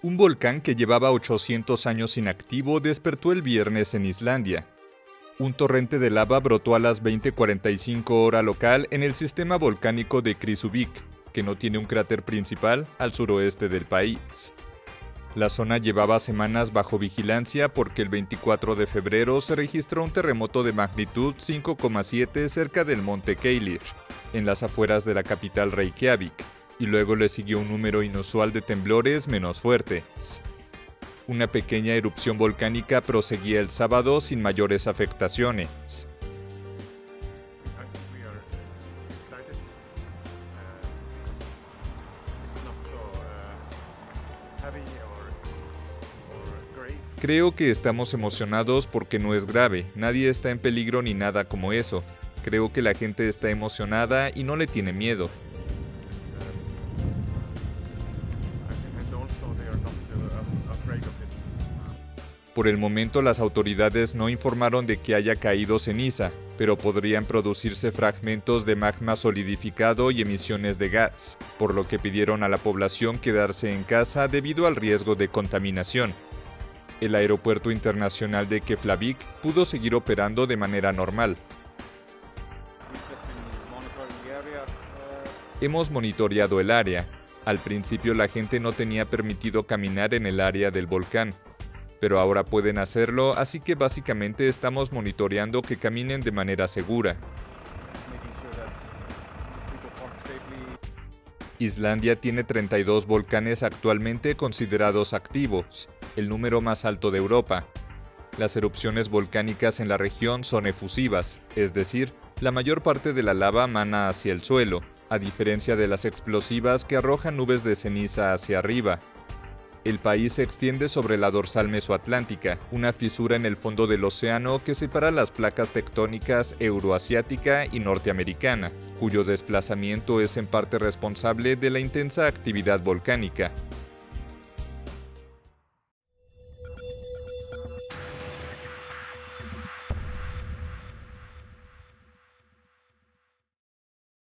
Un volcán que llevaba 800 años inactivo despertó el viernes en Islandia. Un torrente de lava brotó a las 20:45 hora local en el sistema volcánico de Krýsuvík, que no tiene un cráter principal al suroeste del país. La zona llevaba semanas bajo vigilancia porque el 24 de febrero se registró un terremoto de magnitud 5,7 cerca del monte Keilir, en las afueras de la capital Reykjavik, y luego le siguió un número inusual de temblores menos fuertes. Una pequeña erupción volcánica proseguía el sábado sin mayores afectaciones. Creo que estamos emocionados porque no es grave, nadie está en peligro ni nada como eso. Creo que la gente está emocionada y no le tiene miedo. Por el momento las autoridades no informaron de que haya caído ceniza, pero podrían producirse fragmentos de magma solidificado y emisiones de gas, por lo que pidieron a la población quedarse en casa debido al riesgo de contaminación. El aeropuerto internacional de Keflavik pudo seguir operando de manera normal. Hemos monitoreado el área. Al principio la gente no tenía permitido caminar en el área del volcán, pero ahora pueden hacerlo, así que básicamente estamos monitoreando que caminen de manera segura. Islandia tiene 32 volcanes actualmente considerados activos, el número más alto de Europa. Las erupciones volcánicas en la región son efusivas, es decir, la mayor parte de la lava mana hacia el suelo, a diferencia de las explosivas que arrojan nubes de ceniza hacia arriba. El país se extiende sobre la dorsal mesoatlántica, una fisura en el fondo del océano que separa las placas tectónicas euroasiática y norteamericana, cuyo desplazamiento es en parte responsable de la intensa actividad volcánica.